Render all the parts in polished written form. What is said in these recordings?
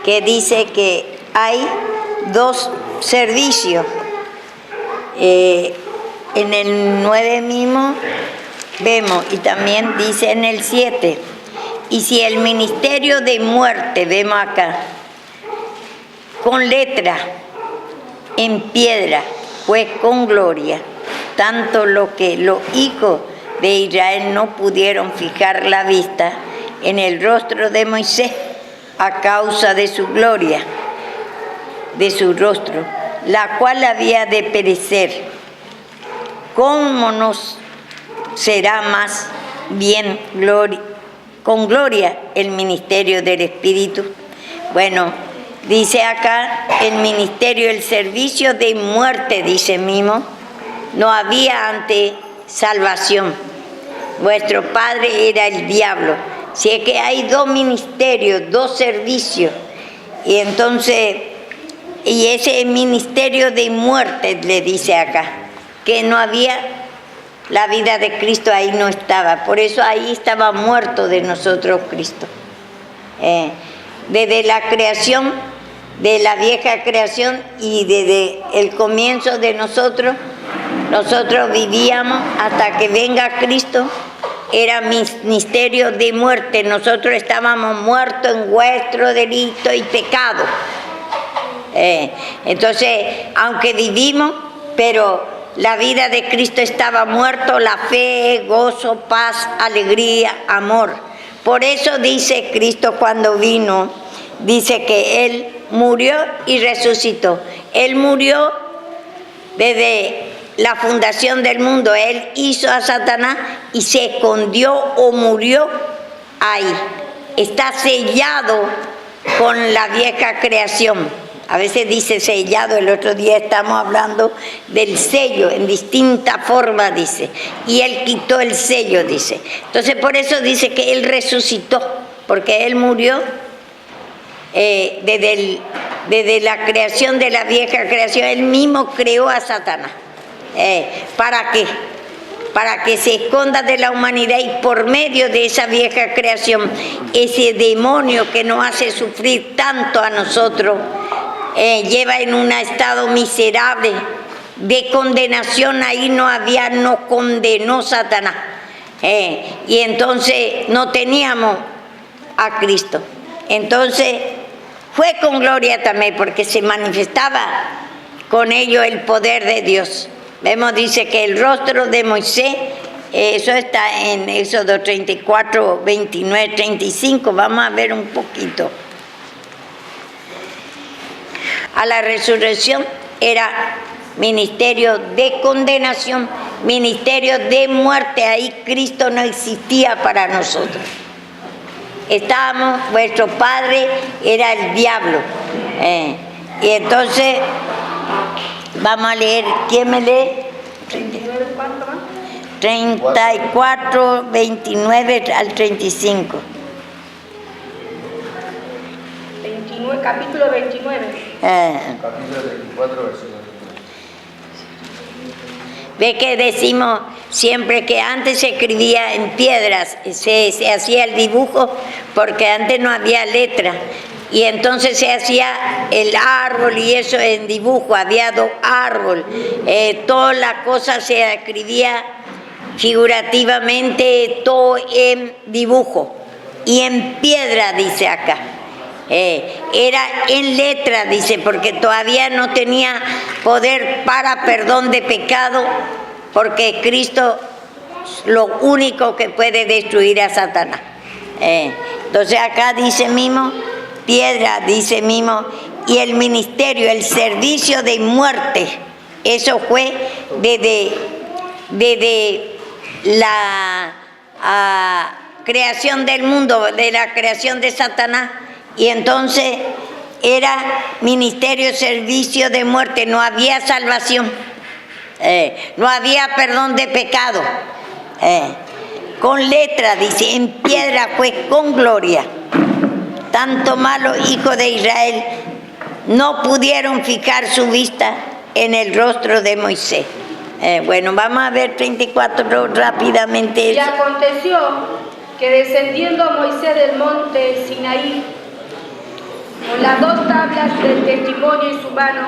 que dice que hay dos servicios. En el 9 mismo vemos, y también dice en el 7, y si el ministerio de muerte, vemos acá, con letra, en piedra, pues con gloria, tanto lo que los hijos de Israel no pudieron fijar la vista en el rostro de Moisés a causa de su gloria, de su rostro, la cual había de perecer. ¿Cómo nos será más bien con gloria el ministerio del Espíritu? Bueno, dice acá el ministerio, el servicio de muerte, dice mismo, no había antes salvación. Vuestro padre era el diablo. Si es que hay dos ministerios, dos servicios, y entonces, y ese ministerio de muerte le dice acá, que no había, la vida de Cristo ahí no estaba, por eso ahí estaba muerto de nosotros Cristo. Desde la creación, de la vieja creación y desde el comienzo de nosotros vivíamos hasta que venga Cristo, era ministerio de muerte, nosotros estábamos muertos en vuestro delito y pecado. Entonces, aunque vivimos, pero la vida de Cristo estaba muerto, la fe, gozo, paz, alegría, amor. Por eso dice Cristo cuando vino, dice que Él murió y resucitó. Él murió desde la fundación del mundo. Él hizo a Satanás y se escondió o murió ahí. Está sellado con la vieja creación. A veces dice sellado, el otro día estamos hablando del sello, en distinta forma dice. Y Él quitó el sello, dice. Entonces por eso dice que Él resucitó, porque Él murió desde la creación de la vieja creación. Él mismo creó a Satanás. ¿Para qué? Para que se esconda de la humanidad y por medio de esa vieja creación, ese demonio que nos hace sufrir tanto a nosotros, lleva en un estado miserable de condenación. Ahí nos condenó Satanás. Y entonces no teníamos a Cristo. Entonces fue con gloria también, porque se manifestaba con ello el poder de Dios. Vemos, dice que el rostro de Moisés, eso está en Éxodo 34, 29, 35, vamos a ver un poquito. A la resurrección era ministerio de condenación, ministerio de muerte, ahí Cristo no existía para nosotros. Estábamos, vuestro padre era el diablo. Y entonces, vamos a leer, ¿quién me lee? 34, 29 al 35. 29, capítulo 29. Capítulo 24, versículo 29. Ve que decimos siempre que antes se escribía en piedras, se hacía el dibujo, porque antes no había letra. Y entonces se hacía el árbol y eso en dibujo, había dos árboles, toda la cosa se escribía figurativamente, todo en dibujo y en piedra, dice acá. Era en letra, dice, porque todavía no tenía poder para perdón de pecado, porque Cristo lo único que puede destruir a Satanás. Entonces acá dice mismo, piedra, dice mismo, y el ministerio, el servicio de muerte, eso fue desde la creación del mundo, de la creación de Satanás, y entonces era ministerio, servicio de muerte, no había salvación, no había perdón de pecado, con letra, dice, en piedra fue con gloria. Tanto malos hijos de Israel no pudieron fijar su vista en el rostro de Moisés. Bueno, vamos a ver 34 rápidamente. Y aconteció que descendiendo Moisés del monte Sinaí, con las 2 tablas del testimonio en su mano.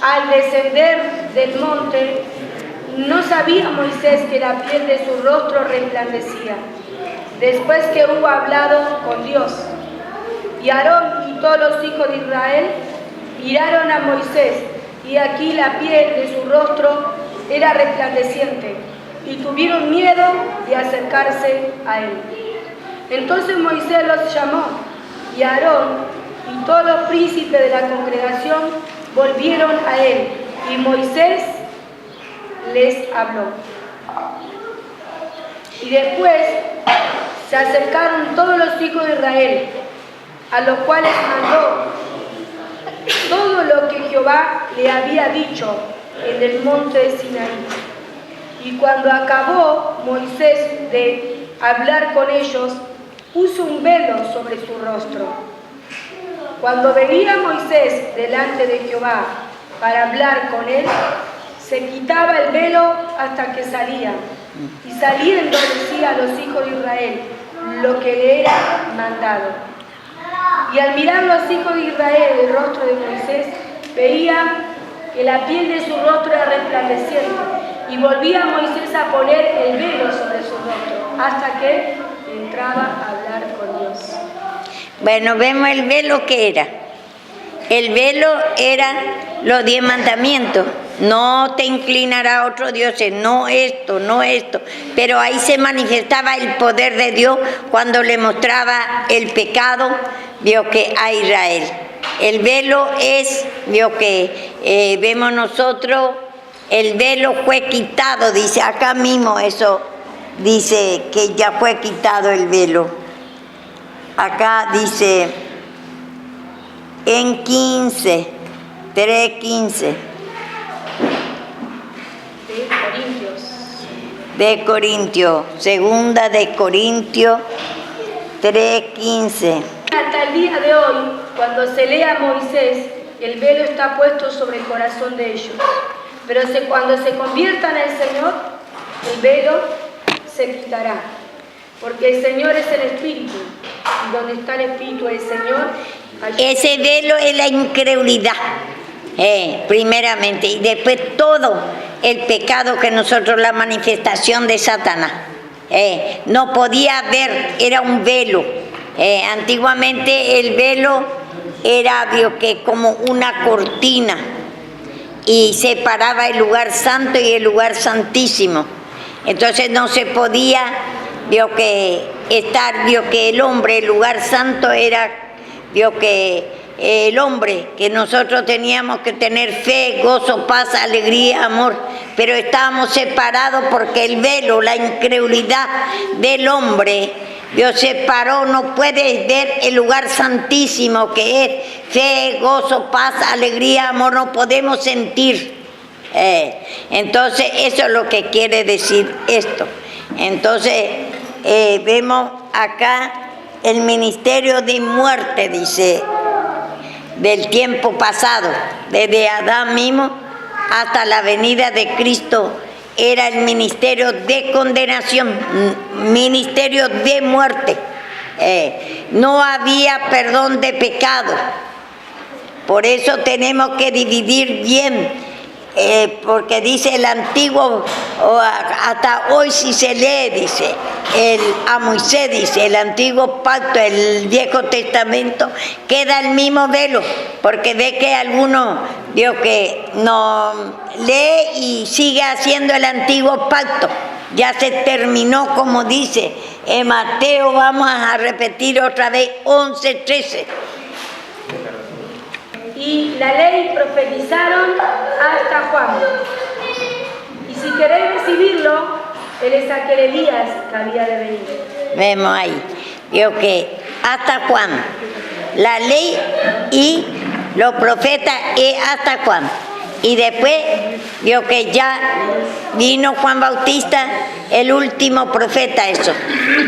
Al descender del monte, no sabía Moisés que la piel de su rostro resplandecía, después que hubo hablado con Dios. Y Aarón y todos los hijos de Israel miraron a Moisés, y aquí la piel de su rostro era resplandeciente, y tuvieron miedo de acercarse a él. Entonces Moisés los llamó, y Aarón y todos los príncipes de la congregación volvieron a él, y Moisés les habló. Y después se acercaron todos los hijos de Israel, a los cuales mandó todo lo que Jehová le había dicho en el monte de Sinaí. Y cuando acabó Moisés de hablar con ellos, puso un velo sobre su rostro. Cuando venía Moisés delante de Jehová para hablar con él, se quitaba el velo hasta que salía, y saliendo decía a los hijos de Israel lo que le era mandado. Y al mirar los hijos de Israel el rostro de Moisés, veían que la piel de su rostro era resplandeciente, y volvía Moisés a poner el velo sobre su rostro, hasta que entraba a hablar con Dios. Bueno, vemos el velo que era. El velo era los 10 mandamientos. No te inclinarás a otros dioses, no esto, no esto. Pero ahí se manifestaba el poder de Dios cuando le mostraba el pecado, vio que a Israel. El velo es, vio que vemos nosotros, el velo fue quitado, dice acá mismo eso, dice que ya fue quitado el velo. Acá dice en 3:15. De Corintios, segunda de Corintios 3:15. Hasta el día de hoy, cuando se lee a Moisés, el velo está puesto sobre el corazón de ellos. Pero cuando se conviertan al Señor, el velo se quitará. Porque el Señor es el Espíritu, y donde está el Espíritu del Señor, ese velo es la incredulidad, primeramente, y después todo el pecado que nosotros, la manifestación de Satanás. No podía ver, era un velo. Antiguamente el velo era que como una cortina y separaba el lugar santo y el lugar santísimo. Entonces no se podía, que el hombre, el lugar santo era, que el hombre, que nosotros teníamos que tener fe, gozo, paz, alegría, amor, pero estábamos separados porque el velo, la incredulidad del hombre, Dios separó, no puedes ver el lugar santísimo que es fe, gozo, paz, alegría, amor, no podemos sentir. Entonces eso es lo que quiere decir esto. Entonces vemos acá el ministerio de muerte, dice, del tiempo pasado, desde Adán mismo hasta la venida de Cristo, era el ministerio de condenación, ministerio de muerte. No había perdón de pecado. Por eso tenemos que dividir bien, porque dice el antiguo, hasta hoy si se lee, dice, a Moisés dice, el antiguo pacto, el Viejo Testamento, queda el mismo velo, porque ve que alguno, que no lee y sigue haciendo el antiguo pacto. Ya se terminó, como dice en Mateo, vamos a repetir otra vez, 11:13. Y la ley profetizaron hasta Juan. Y si queréis recibirlo, él es aquel Elías que había de venir. Vemos ahí, que hasta Juan, la ley y los profetas es hasta Juan. Y después, que ya vino Juan Bautista, el último profeta, eso.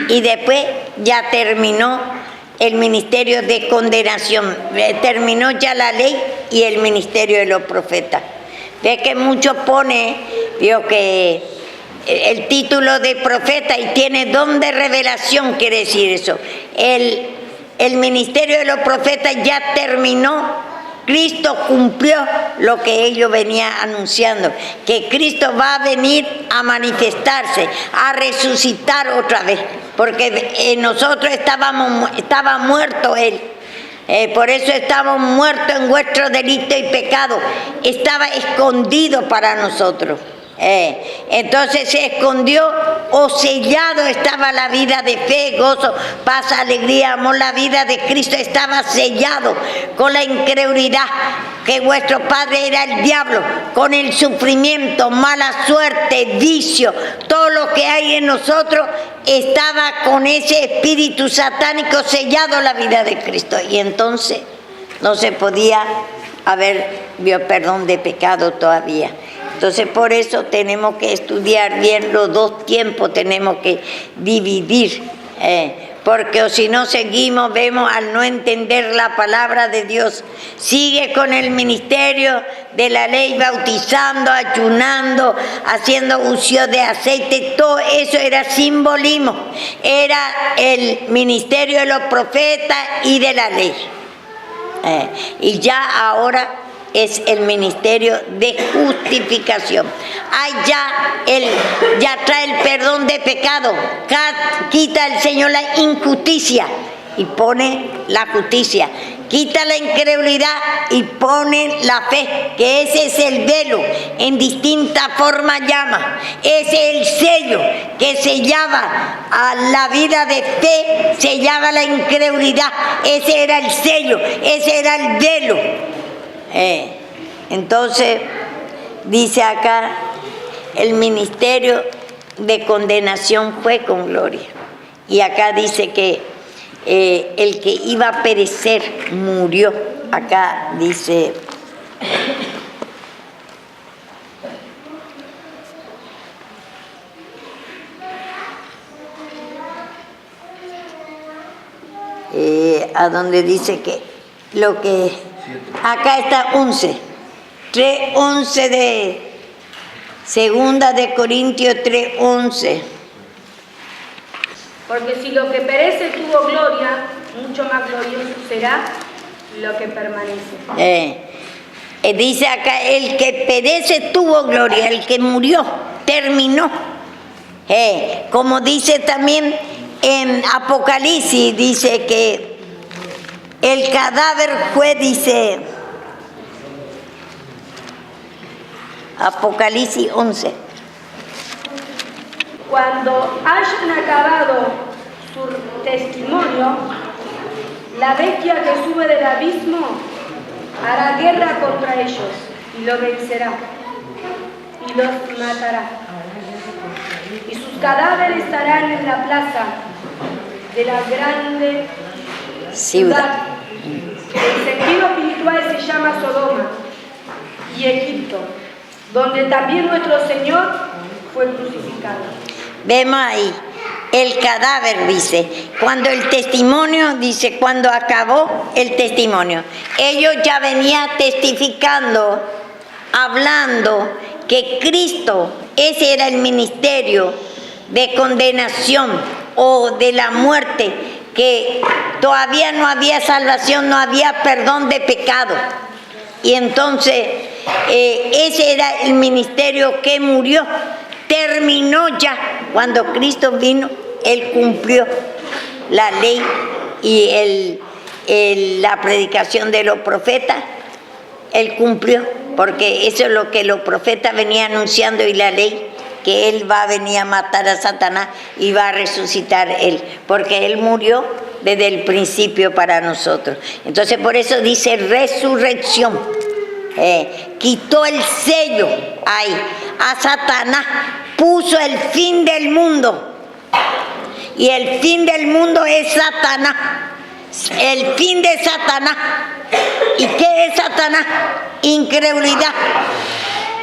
Y después ya terminó el ministerio de condenación, terminó ya la ley y el ministerio de los profetas. Ve que muchos pone, que el título de profeta y tiene don de revelación, quiere decir eso. El el ministerio de los profetas ya terminó. Cristo cumplió lo que ellos venían anunciando, que Cristo va a venir a manifestarse, a resucitar otra vez, porque nosotros estaba muerto Él. Por eso estamos muertos en vuestro delito y pecado. Estaba escondido para nosotros. Entonces se escondió o sellado estaba la vida de fe, gozo, paz, alegría, amor. La vida de Cristo estaba sellado con la incredulidad, que vuestro padre era el diablo, con el sufrimiento, mala suerte, vicio, todo lo que hay en nosotros estaba con ese espíritu satánico sellado la vida de Cristo. Y entonces no se podía haber perdón de pecado todavía. Entonces por eso tenemos que estudiar bien los dos tiempos, tenemos que dividir, porque si no seguimos, vemos al no entender la palabra de Dios, sigue con el ministerio de la ley, bautizando, ayunando, haciendo uso de aceite, todo eso era simbolismo, era el ministerio de los profetas y de la ley. Y ya ahora es el ministerio de justificación. Ya trae el perdón de pecado, quita el Señor la injusticia y pone la justicia, quita la incredulidad y pone la fe, que ese es el velo, en distinta forma llama, ese es el sello que sellaba a la vida de fe, sellaba la incredulidad, ese era el sello, ese era el velo. Entonces dice acá, el ministerio de condenación fue con gloria, y acá dice que el que iba a perecer murió. Acá dice a donde dice que lo que acá está 3:11 de Segunda de Corintios 3:11. Porque si lo que perece tuvo gloria, mucho más glorioso será lo que permanece. Dice acá, el que perece tuvo gloria, el que murió terminó. Como dice también en Apocalipsis, dice que el cadáver fue, dice Apocalipsis 11. Cuando hayan acabado su testimonio, la bestia que sube del abismo hará guerra contra ellos y los vencerá y los matará. Y sus cadáveres estarán en la plaza de la grande ciudad. En sentido espiritual se llama Sodoma y Egipto, donde también nuestro Señor fue crucificado. Vemos ahí, el cadáver dice, cuando el testimonio, dice, cuando acabó el testimonio, ellos ya venían testificando, hablando que Cristo, ese era el ministerio de condenación o de la muerte, que todavía no había salvación, no había perdón de pecado. Y entonces ese era el ministerio que murió, terminó ya. Cuando Cristo vino, Él cumplió la ley y la predicación de los profetas, Él cumplió, porque eso es lo que los profetas venían anunciando, y la ley, que Él va a venir a matar a Satanás y va a resucitar Él, porque Él murió desde el principio para nosotros. Entonces por eso dice resurrección. Quitó el sello ahí a Satanás, puso el fin del mundo, y el fin del mundo es Satanás, el fin de Satanás. ¿Y qué es Satanás? Incredulidad,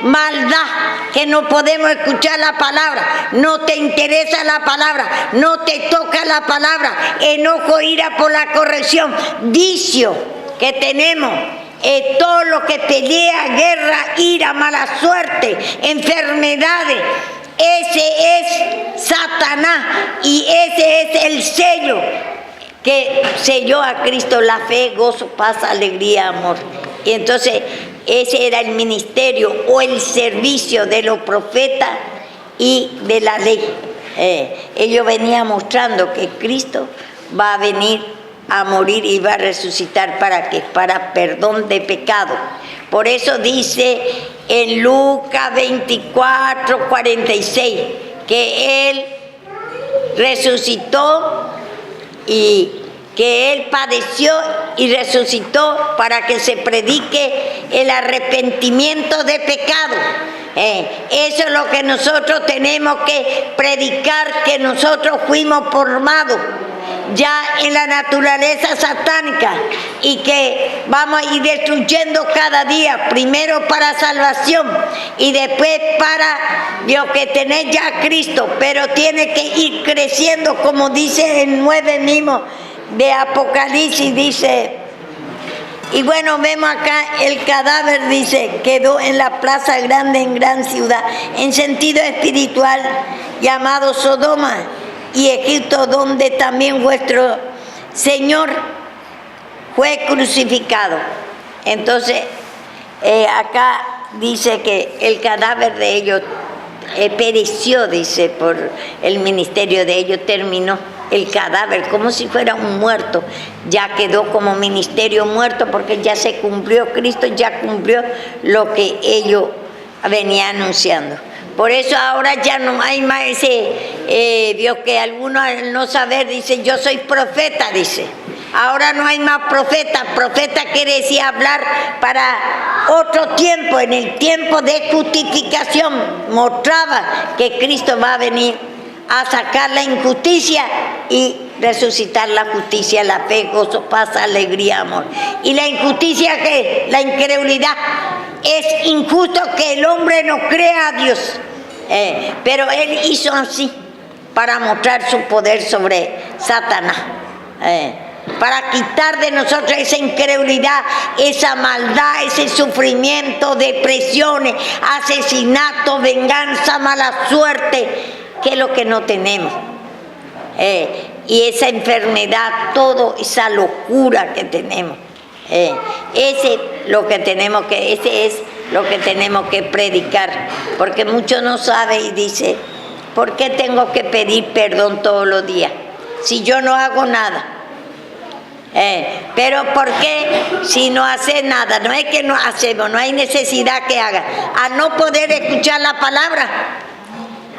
maldad, que no podemos escuchar la palabra, no te interesa la palabra, no te toca la palabra, enojo, ira por la corrección, vicio que tenemos, todo lo que pelea, guerra, ira, mala suerte, enfermedades, ese es Satanás, y ese es el sello que selló a Cristo la fe, gozo, paz, alegría, amor. Y entonces ese era el ministerio o el servicio de los profetas y de la ley. Ellos venían mostrando que Cristo va a venir a morir y va a resucitar. ¿Para qué? Para perdón de pecado. Por eso dice en Lucas 24:46 que Él resucitó y que Él padeció y resucitó para que se predique el arrepentimiento de pecado. Eso es lo que nosotros tenemos que predicar, que nosotros fuimos formados ya en la naturaleza satánica y que vamos a ir destruyendo cada día, primero para salvación y después para lo que tenés ya a Cristo, pero tiene que ir creciendo, como dice el 9 mismo de Apocalipsis, dice. Y bueno, vemos acá el cadáver, dice, quedó en la plaza grande en gran ciudad, en sentido espiritual, llamado Sodoma y Egipto, donde también vuestro Señor fue crucificado. Entonces, acá dice que el cadáver de ellos pereció, dice, por el ministerio de ellos, terminó. El cadáver, como si fuera un muerto, ya quedó como ministerio muerto porque ya se cumplió, Cristo ya cumplió lo que ellos venían anunciando. Por eso ahora ya no hay más ese Dios que algunos al no saber dice yo soy profeta, dice. Ahora no hay más profeta. Profeta quiere decir hablar para otro tiempo, en el tiempo de justificación. Mostraba que Cristo va a venir a sacar la injusticia y resucitar la justicia, la fe, gozo, paz, alegría, amor. Y la injusticia, ¿qué? La incredulidad. Es injusto que el hombre no crea a Dios, pero Él hizo así para mostrar su poder sobre Satanás, para quitar de nosotros esa incredulidad, esa maldad, ese sufrimiento, depresiones, asesinato, venganza, mala suerte, que es lo que no tenemos, y esa enfermedad, toda esa locura que tenemos, ese es lo que tenemos que predicar, porque muchos no saben y dicen, ¿por qué tengo que pedir perdón todos los días si yo no hago nada? Pero ¿por qué si no hace nada? No es que no hacemos, no hay necesidad que haga, a no poder escuchar la palabra.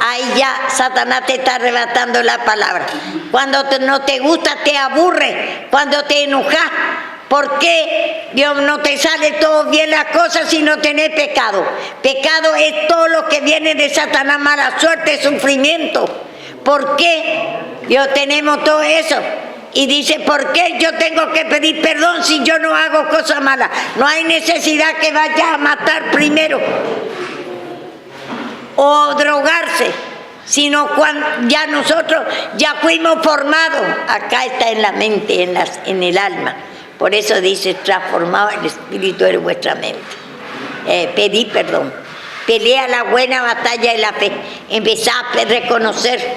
Ahí ya Satanás te está arrebatando la palabra. Cuando no te gusta, te aburre. Cuando te enojas, ¿por qué Dios no te sale todo bien las cosas si no tenés pecado? Pecado es todo lo que viene de Satanás, mala suerte, sufrimiento. ¿Por qué Dios tenemos todo eso? Y dice, ¿por qué yo tengo que pedir perdón si yo no hago cosas malas? No hay necesidad que vaya a matar primero o drogarse, sino cuando ya nosotros ya fuimos formados. Acá está en la mente, en el alma. Por eso dice, transformado el espíritu de vuestra mente. Pedí perdón. Pelea la buena batalla de la fe. Empezá a reconocer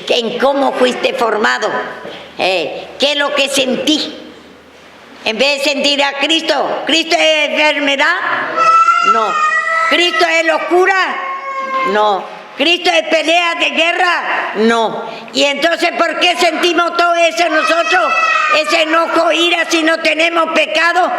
en cómo fuiste formado. ¿Qué es lo que sentí? En vez de sentir a Cristo, ¿Cristo es enfermedad? No. ¿Cristo es locura? No. ¿Cristo es pelea de guerra? No. ¿Y entonces por qué sentimos todo eso nosotros? Ese enojo, ira, si no tenemos pecado.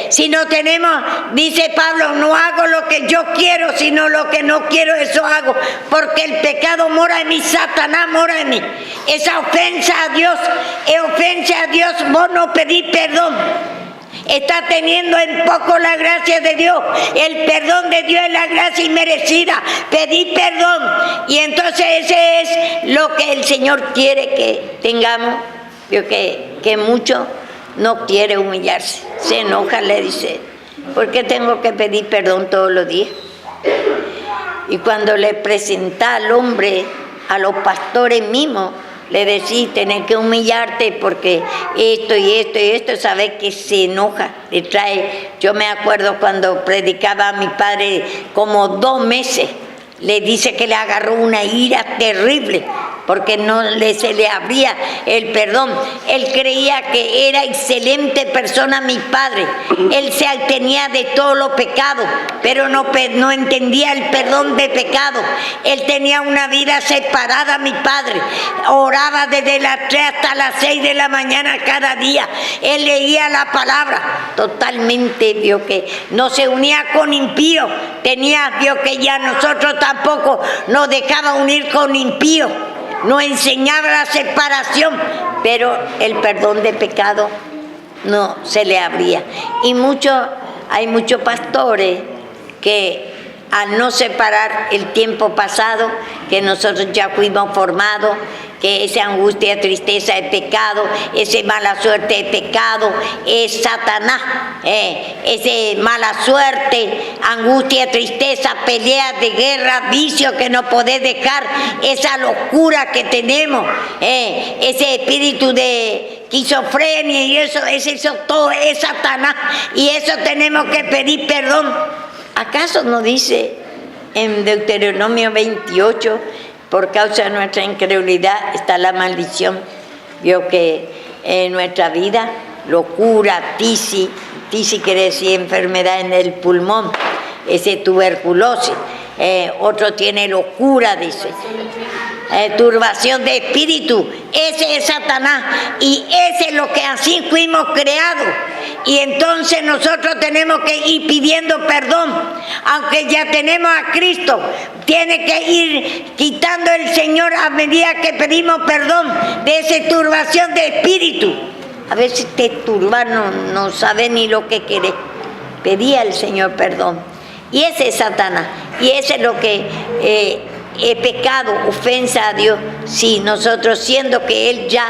Si no tenemos, dice Pablo, no hago lo que yo quiero, sino lo que no quiero, eso hago. Porque el pecado mora en mí, Satanás mora en mí. Esa ofensa a Dios, es ofensa a Dios, vos no pedís perdón. Está teniendo en poco la gracia de Dios. El perdón de Dios es la gracia inmerecida. Pedí perdón. Y entonces ese es lo que el Señor quiere que tengamos. Que mucho no quiere humillarse. Se enoja, le dice, ¿por qué tengo que pedir perdón todos los días? Y cuando le presenta al hombre, a los pastores mismos, le decís, tenés que humillarte porque esto y esto y esto, sabés que se enoja, le trae. Yo me acuerdo cuando predicaba a mi padre como 2 meses, le dice que le agarró una ira terrible, porque se le abría el perdón. Él creía que era excelente persona mi padre. Él se abstenía de todos los pecados, pero no entendía el perdón de pecado. Él tenía una vida separada, mi padre. Oraba desde las 3 hasta las 6 de la mañana cada día. Él leía la palabra. Totalmente, vio que no se unía con impío. Vio que ya nosotros tampoco nos dejaba unir con impío. Nos enseñaba la separación, pero el perdón de pecado no se le abría. Y hay muchos pastores que al no separar el tiempo pasado, que nosotros ya fuimos formados, que esa angustia, tristeza es pecado, esa mala suerte es pecado, es Satanás, esa mala suerte, angustia, tristeza, peleas de guerra, vicio que no podés dejar, esa locura que tenemos, ese espíritu de esquizofrenia y eso todo es Satanás, y eso tenemos que pedir perdón. ¿Acaso no dice en Deuteronomio 28, por causa de nuestra incredulidad está la maldición? Vio que en nuestra vida, locura, tisis quiere decir enfermedad en el pulmón, ese tuberculosis, otro tiene locura, dice, turbación de espíritu, ese es Satanás, y ese es lo que así fuimos creados. Y entonces nosotros tenemos que ir pidiendo perdón, aunque ya tenemos a Cristo, tiene que ir quitando el Señor a medida que pedimos perdón de esa turbación de espíritu. A veces te turba, no sabe ni lo que quiere. Pedí al Señor perdón. Y ese es Satanás, y ese es lo que es pecado, ofensa a Dios. Si nosotros, siendo que Él ya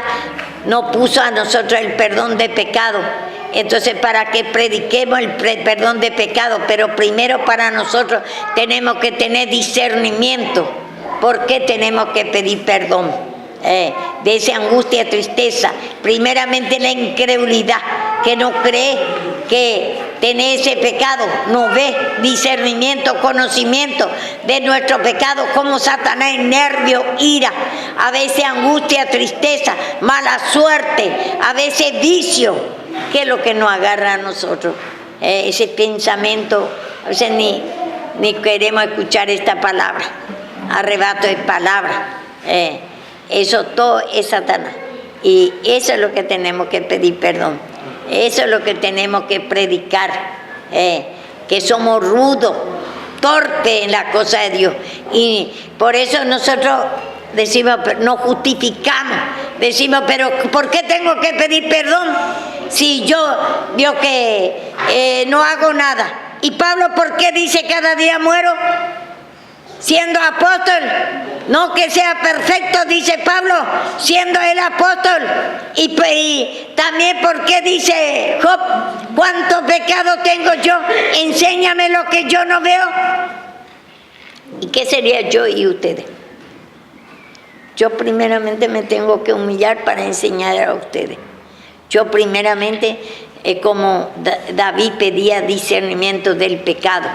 no puso a nosotros el perdón de pecado, entonces para que prediquemos el perdón de pecado, pero primero para nosotros tenemos que tener discernimiento. ¿Por qué tenemos que pedir perdón? De esa angustia, tristeza, primeramente la incredulidad, que no cree que tiene ese pecado, no ve discernimiento, conocimiento de nuestro pecado, como Satanás, nervio, ira, a veces angustia, tristeza, mala suerte, a veces vicio, que es lo que nos agarra a nosotros, ese pensamiento, a veces ni queremos escuchar esta palabra, arrebato de palabra, eso todo es Satanás, y eso es lo que tenemos que pedir perdón, eso es lo que tenemos que predicar, que somos rudos, torpes en la cosa de Dios, y por eso nosotros decimos, nos justificamos, decimos, pero ¿por qué tengo que pedir perdón si yo veo que no hago nada? Y Pablo, ¿por qué dice cada día muero? Siendo apóstol, no que sea perfecto, dice Pablo, siendo el apóstol. Y también, ¿por qué dice Job, cuánto pecado tengo yo? Enséñame lo que yo no veo. ¿Y qué sería yo y ustedes? Yo primeramente me tengo que humillar para enseñar a ustedes. Yo primeramente, como David pedía discernimiento del pecado.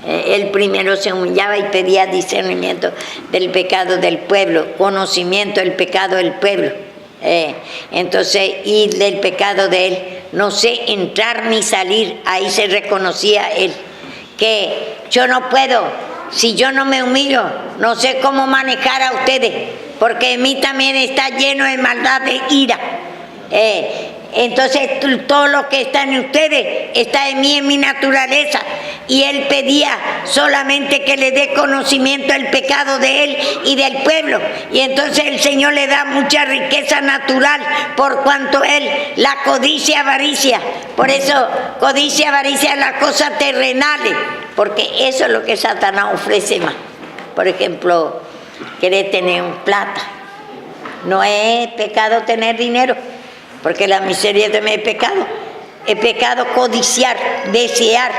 Él primero se humillaba y pedía discernimiento del pecado del pueblo, conocimiento del pecado del pueblo. Entonces, y del pecado de él, no sé entrar ni salir, ahí se reconocía él, que yo no puedo, si yo no me humillo, no sé cómo manejar a ustedes, porque en mí también está lleno de maldad, de ira. Entonces todo lo que está en ustedes está en mí, en mi naturaleza, y él pedía solamente que le dé conocimiento del pecado de él y del pueblo, y entonces el Señor le da mucha riqueza natural, por cuanto él la codicia, avaricia, por eso codicia, avaricia, las cosas terrenales, porque eso es lo que Satanás ofrece más. Por ejemplo, querer tener un plata, no es pecado tener dinero, porque la miseria también es pecado. Es pecado codiciar, desear,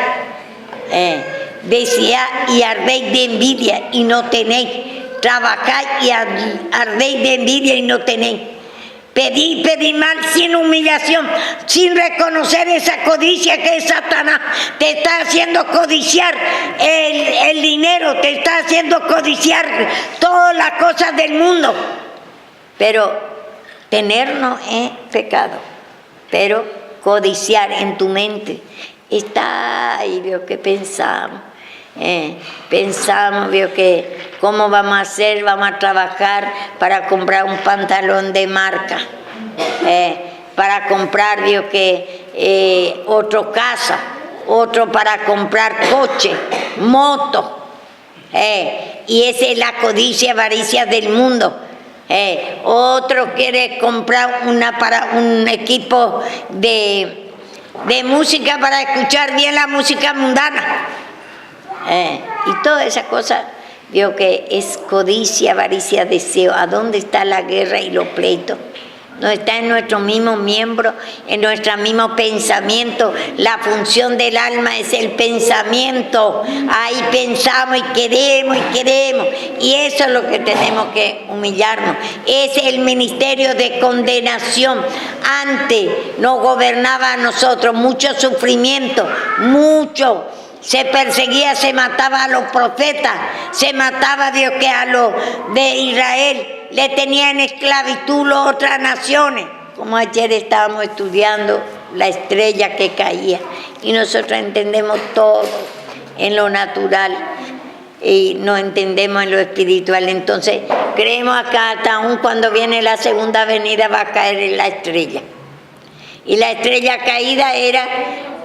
desear y ardéis de envidia y no tenéis. Trabajáis y ardéis de envidia y no tenéis. Pedir mal sin humillación, sin reconocer esa codicia que es Satanás. Te está haciendo codiciar el dinero, te está haciendo codiciar todas las cosas del mundo. Pero tener no es pecado, pero codiciar en tu mente está ahí, veo que pensamos. Pensamos, veo que cómo vamos a hacer, vamos a trabajar para comprar un pantalón de marca, para comprar, veo que otro casa, otro para comprar coche, moto, y esa es la codicia, avaricia del mundo. Otro quiere comprar un equipo de música para escuchar bien la música mundana. Y toda esa cosa, veo que es codicia, avaricia, deseo. ¿A dónde está la guerra y los pleitos? No está en nuestro mismo miembro, en nuestro mismo pensamiento. La función del alma es el pensamiento. Ahí pensamos y queremos. Y eso es lo que tenemos que humillarnos. Es el ministerio de condenación. Antes nos gobernaba a nosotros mucho sufrimiento, mucho. Se perseguía, se mataba a los profetas, se mataba, Dios, que a los de Israel le tenían esclavitud las otras naciones. Como ayer estábamos estudiando la estrella que caía y nosotros entendemos todo en lo natural y no entendemos en lo espiritual. Entonces creemos acá, hasta aún cuando viene la segunda venida va a caer en la estrella. Y la estrella caída era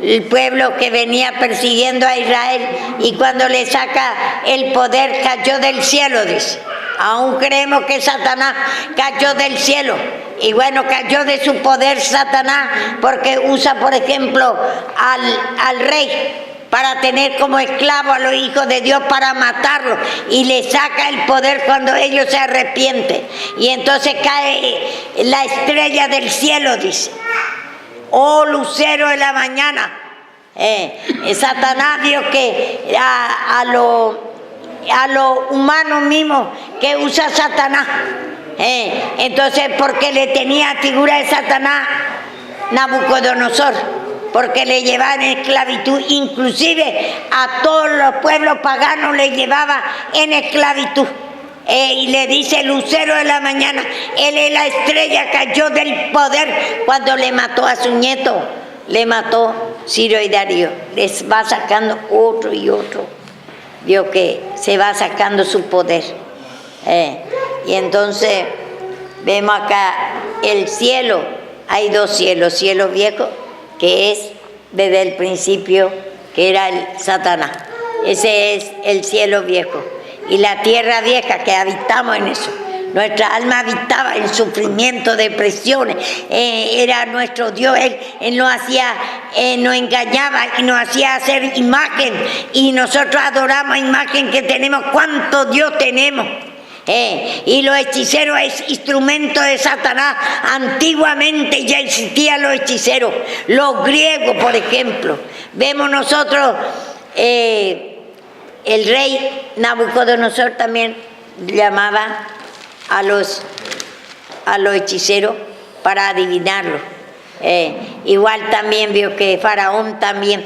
el pueblo que venía persiguiendo a Israel, y cuando le saca el poder cayó del cielo, dice. Aún creemos que Satanás cayó del cielo. Y bueno, cayó de su poder Satanás porque usa, por ejemplo, al rey para tener como esclavo a los hijos de Dios, para matarlos, y le saca el poder cuando ellos se arrepienten. Y entonces cae la estrella del cielo, dice. Oh, lucero de la mañana. Satanás vio que a lo humano mismo que usa Satanás. Entonces, porque le tenía figura de Satanás Nabucodonosor, porque le llevaba en esclavitud, inclusive a todos los pueblos paganos le llevaba en esclavitud. Y le dice lucero de la mañana, él es la estrella, cayó del poder cuando le mató a su nieto, le mató Ciro y Darío. Les va sacando otro y otro, vio que se va sacando su poder. Y entonces vemos acá el cielo, hay dos cielos, cielo viejo, que es desde el principio, que era el Satanás, ese es el cielo viejo. Y la tierra vieja, que habitamos en eso. Nuestra alma habitaba en sufrimiento, depresiones. Era nuestro Dios. Él nos hacía, nos engañaba y nos hacía hacer imagen. Y nosotros adoramos imagen que tenemos. ¿Cuánto Dios tenemos? Y los hechiceros es instrumento de Satanás. Antiguamente ya existían los hechiceros. Los griegos, por ejemplo. Vemos nosotros... el rey Nabucodonosor también llamaba a los hechiceros para adivinarlo. Igual también vio que Faraón también,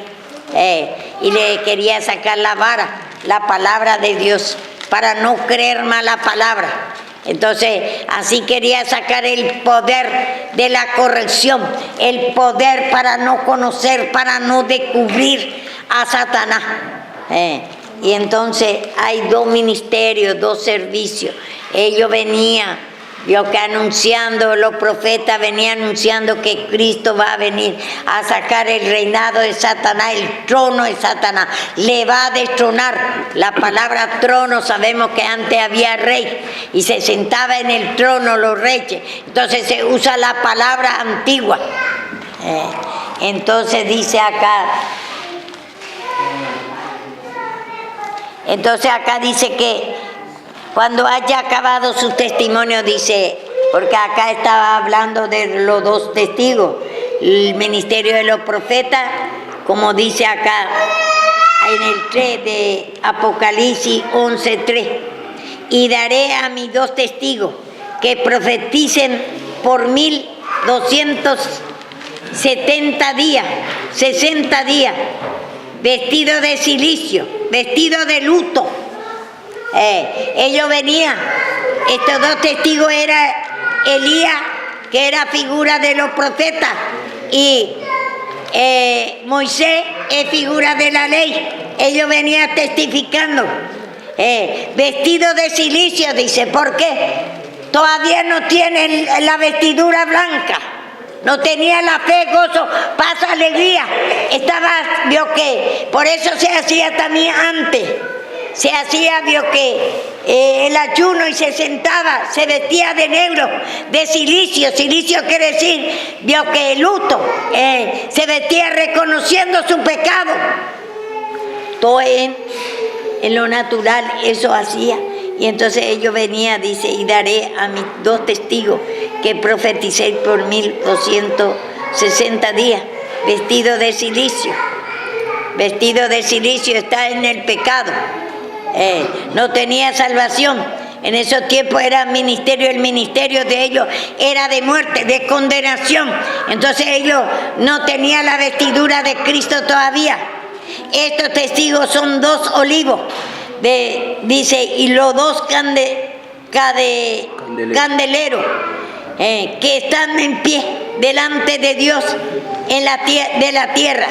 y le quería sacar la vara, la palabra de Dios, para no creer más la palabra. Entonces, así quería sacar el poder de la corrección, el poder para no conocer, para no descubrir a Satanás. Y entonces hay dos ministerios, dos servicios. Ellos venían, vio que anunciando, los profetas venían anunciando que Cristo va a venir a sacar el reinado de Satanás, el trono de Satanás. Le va a destronar. La palabra trono, sabemos que antes había rey y se sentaba en el trono los reyes. Entonces se usa la palabra antigua. Entonces dice acá... Entonces acá dice que cuando haya acabado su testimonio, dice, porque acá estaba hablando de los dos testigos, el ministerio de los profetas, como dice acá en el 3 de Apocalipsis 11:3, y daré a mis dos testigos que profeticen por 1270 días, 60 días, vestido de cilicio, vestido de luto. Ellos venían, estos dos testigos eran Elías, que era figura de los profetas, y Moisés es figura de la ley. Ellos venían testificando, vestido de cilicio, dice, ¿por qué? Todavía no tienen la vestidura blanca, no tenía la fe, gozo, paz, alegría. Vio que por eso se hacía también antes. Se hacía, vio que el ayuno y se sentaba, se vestía de negro, de cilicio. Cilicio quiere decir, vio que el luto, se vestía reconociendo su pecado. Todo en lo natural eso hacía. Y entonces ellos venían, dice, y daré a mis dos testigos que profeticéis por 1260 días, vestido de cilicio. Vestido de cilicio, está en el pecado. No tenía salvación. En esos tiempos era ministerio, el ministerio de ellos era de muerte, de condenación. Entonces ellos no tenían la vestidura de Cristo todavía. Estos testigos son dos olivos, dice, y los dos candeleros que están en pie delante de Dios de la tierra.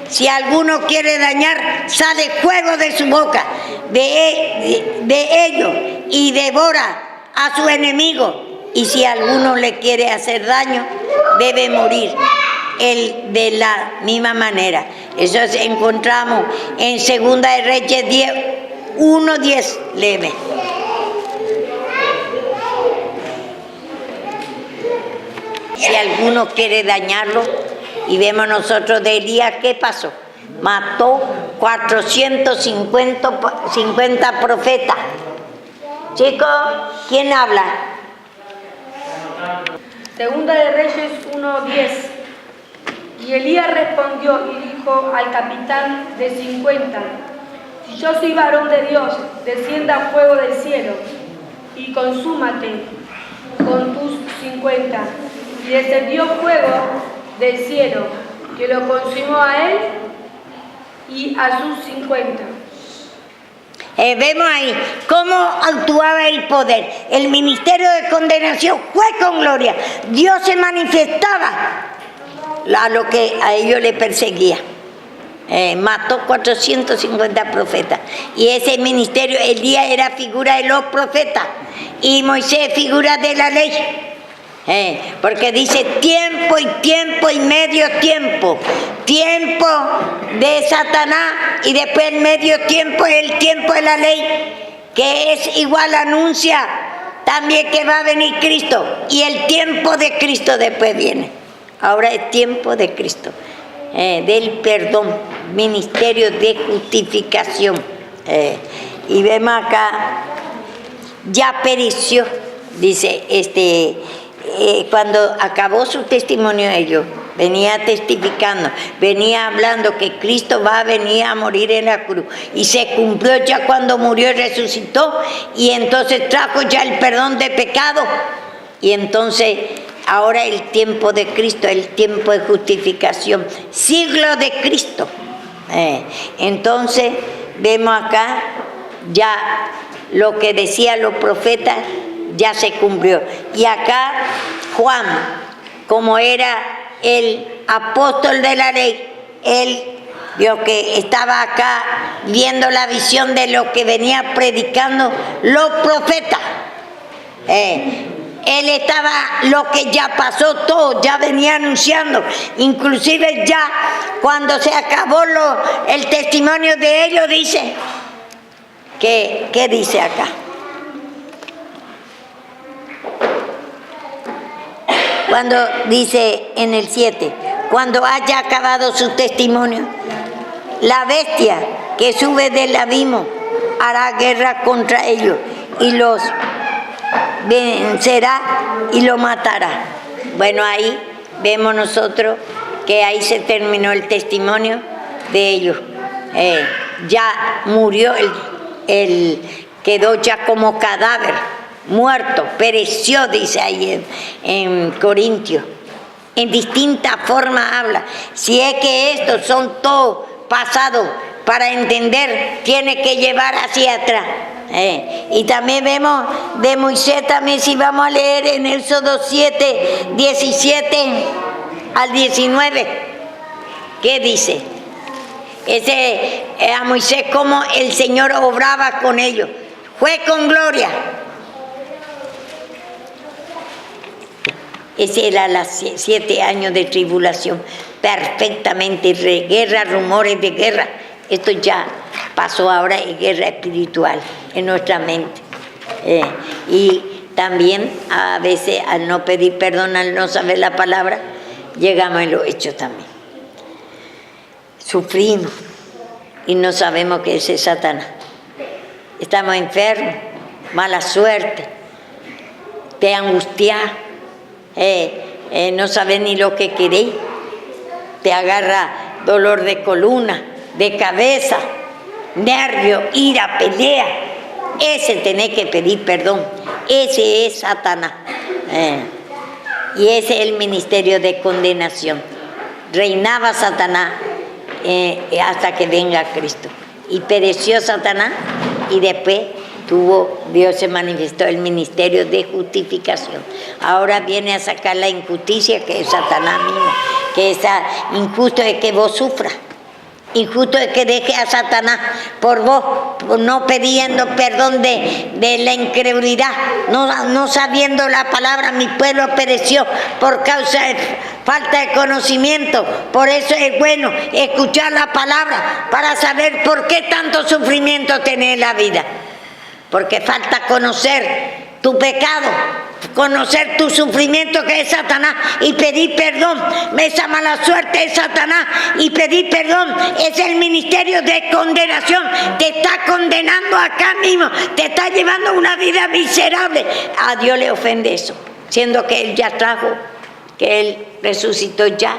Si alguno quiere dañar, sale fuego de su boca, de ellos, y devora a su enemigo. Y si alguno le quiere hacer daño, debe morir él de la misma manera. Eso encontramos en Segunda de Reyes 1:10, léeme. Si alguno quiere dañarlo, y vemos nosotros de Elías, ¿qué pasó? Mató 450 profetas. Chicos, ¿quién habla? Segunda de Reyes 1:10. Y Elías respondió y dijo al capitán de 50, si yo soy varón de Dios, descienda fuego del cielo y consúmate con tus 50. Y descendió fuego del cielo, que lo consumió a él y a sus 50. Vemos ahí cómo actuaba el poder. El ministerio de condenación fue con gloria. Dios se manifestaba a lo que a ellos le perseguía. Mató 450 profetas. Y ese ministerio, Elías era figura de los profetas y Moisés figura de la ley. Porque dice tiempo y medio tiempo. Tiempo de Satanás y después el medio tiempo es el tiempo de la ley, que es igual, anuncia también que va a venir Cristo. Y el tiempo de Cristo después viene. Ahora es tiempo de Cristo, del perdón, ministerio de justificación. Y vemos acá, ya pereció, dice, cuando acabó su testimonio ellos, venía testificando, venía hablando que Cristo va a venir a morir en la cruz. Y se cumplió ya cuando murió y resucitó, y entonces trajo ya el perdón de pecado. Y entonces ahora el tiempo de Cristo, el tiempo de justificación, siglo de Cristo. Entonces vemos acá ya lo que decían los profetas ya se cumplió. Y acá Juan, como era el apóstol de la ley, él vio que estaba acá viendo la visión de lo que venía predicando los profetas. Él estaba, lo que ya pasó todo, ya venía anunciando. Inclusive ya cuando se acabó el testimonio de ellos, dice, ¿qué dice acá? Cuando dice en el 7, cuando haya acabado su testimonio, la bestia que sube del abismo hará guerra contra ellos y los vencerá y lo matará. Bueno, ahí vemos nosotros que ahí se terminó el testimonio de ellos. Ya murió, quedó ya como cadáver muerto, pereció, dice ahí en Corintios. En distinta forma habla. Si es que estos son todos pasados, para entender, tiene que llevar hacia atrás. Y también vemos de Moisés, también si vamos a leer en Éxodo 7, 17 al 19, ¿qué dice? A Moisés cómo el Señor obraba con ellos. Fue con gloria. Ese era los 7 años de tribulación, perfectamente, guerra, rumores de guerra. Esto ya pasó ahora en guerra espiritual en nuestra mente. Y también a veces al no pedir perdón, al no saber la palabra, llegamos en los hechos también. Sufrimos y no sabemos que ese es Satanás. Estamos enfermos, mala suerte, te angustias, no sabes ni lo que queréis, te agarra dolor de columna, de cabeza, nervio, ira, pelea. Ese tenés que pedir perdón. Ese es Satanás. Y ese es el ministerio de condenación. Reinaba Satanás hasta que venga Cristo. Y pereció Satanás y después Dios se manifestó el ministerio de justificación. Ahora viene a sacar la injusticia que es Satanás mismo, que es injusto es que vos sufras. Injusto es que deje a Satanás por vos, por no pidiendo perdón de la incredulidad, no sabiendo la palabra. Mi pueblo pereció por causa de falta de conocimiento. Por eso es bueno escuchar la palabra para saber por qué tanto sufrimiento tenés en la vida. Porque falta conocer tu pecado, conocer tu sufrimiento que es Satanás y pedir perdón. Esa mala suerte es Satanás y pedir perdón es el ministerio de condenación. Te está condenando acá mismo, te está llevando una vida miserable. A Dios le ofende eso, siendo que Él ya trajo, que Él resucitó ya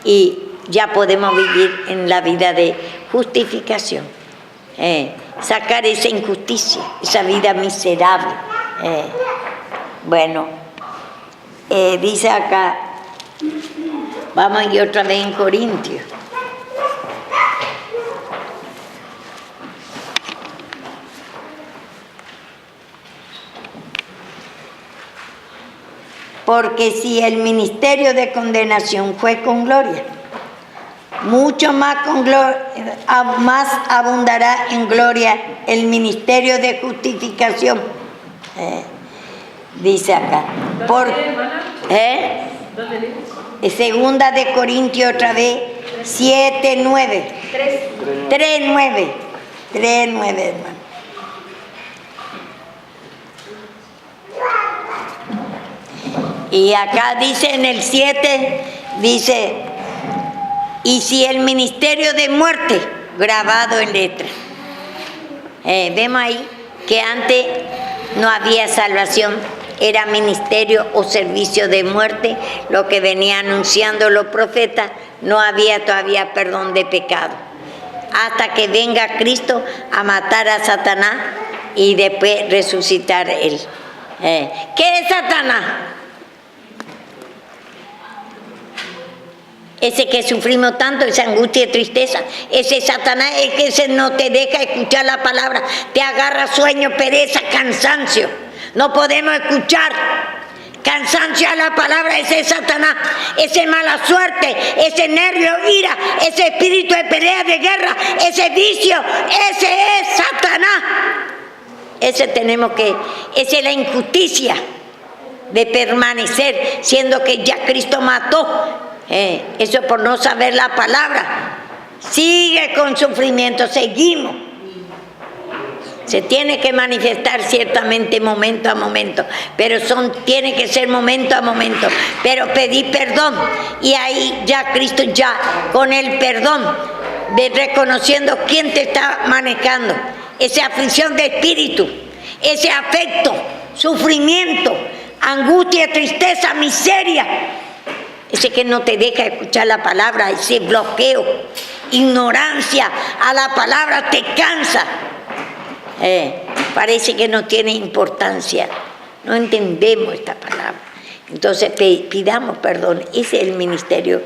y ya podemos vivir en la vida de justificación. Sacar esa injusticia, esa vida miserable. Bueno, dice acá, vamos a ir otra vez en Corintios. Porque si el ministerio de condenación fue con gloria, mucho más más abundará en gloria el ministerio de justificación. Dice acá. Segunda de Corintios otra vez, 7, 9. 3, 9. 3, 9, hermano. Y acá dice en el 7, dice, y si el ministerio de muerte, grabado en letra. Vemos ahí que antes no había salvación, era ministerio o servicio de muerte, lo que venía anunciando los profetas, no había todavía perdón de pecado. Hasta que venga Cristo a matar a Satanás y después resucitar Él. ¿Qué es Satanás? Ese que sufrimos tanto, esa angustia y tristeza, ese Satanás es que ese no te deja escuchar la palabra, te agarra sueño, pereza, cansancio. No podemos escuchar, cansancio a la palabra, ese es Satanás, ese mala suerte, ese nervio, ira, ese espíritu de pelea, de guerra, ese vicio, ese es Satanás. Esa es la injusticia de permanecer, siendo que ya Cristo mató. Eso por no saber la palabra. Sigue con sufrimiento, seguimos. Se tiene que manifestar ciertamente momento a momento, pero tiene que ser momento a momento. Pero pedir perdón, y ahí ya Cristo ya con el perdón, reconociendo quién te está manejando, esa aflicción de espíritu, ese afecto, sufrimiento, angustia, tristeza, miseria. Ese que no te deja escuchar la palabra, ese bloqueo, ignorancia a la palabra, te cansa. Parece que no tiene importancia no entendemos esta palabra. Entonces pidamos perdón. Ese es el ministerio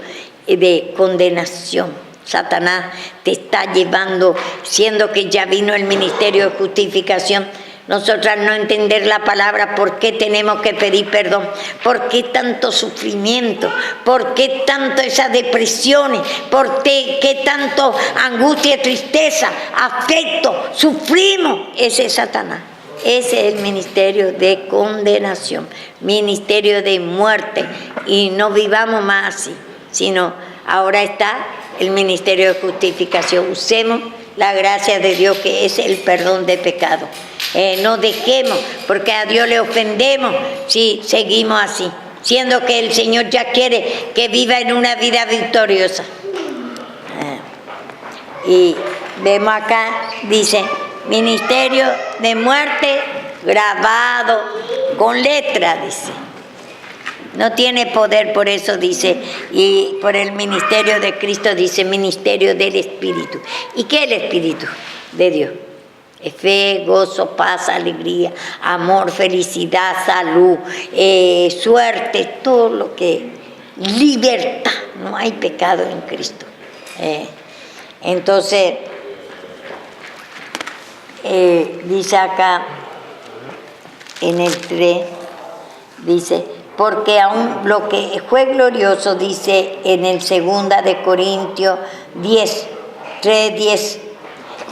de condenación. Satanás te está llevando, siendo que ya vino el ministerio de justificación. Nosotras no entender la palabra, ¿por qué tenemos que pedir perdón? ¿Por qué tanto sufrimiento? ¿Por qué tanto esas depresiones? ¿Por qué tanto angustia, tristeza, afecto? Sufrimos. Ese es Satanás. Ese es el ministerio de condenación, ministerio de muerte. Y no vivamos más así, sino ahora está el ministerio de justificación. Usemos la gracia de Dios, que es el perdón de pecado. No dejemos, porque a Dios le ofendemos si seguimos así, siendo que el Señor ya quiere que viva en una vida victoriosa. Y vemos acá, dice, ministerio de muerte grabado con letra, dice. No tiene poder, por eso dice, y por el ministerio de Cristo dice ministerio del Espíritu. ¿Y qué es el Espíritu de Dios? Es fe, gozo, paz, alegría, amor, felicidad, salud, suerte, todo lo que... libertad, no hay pecado en Cristo. Entonces, dice acá en el 3, dice, porque aún lo que fue glorioso, dice en el 2 de Corintios 10, 3:10,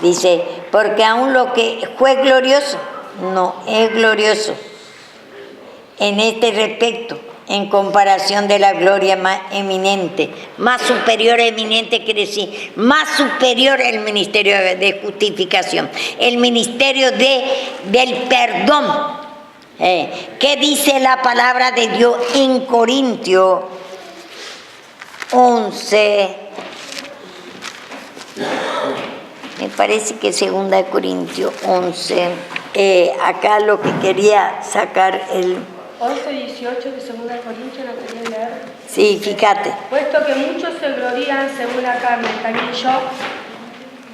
dice, porque aún lo que fue glorioso no es glorioso en este respecto, en comparación de la gloria más eminente, más superior, eminente quiere decir, más superior el ministerio de justificación, el ministerio del perdón. ¿Qué dice la palabra de Dios en Corintios 11? Me parece que 2 de Corintios 11. Acá lo que quería sacar el... 11, 18 de 2 Corintios, ¿no quería leer? Sí, fíjate. Puesto que muchos se glorían según la carne, también yo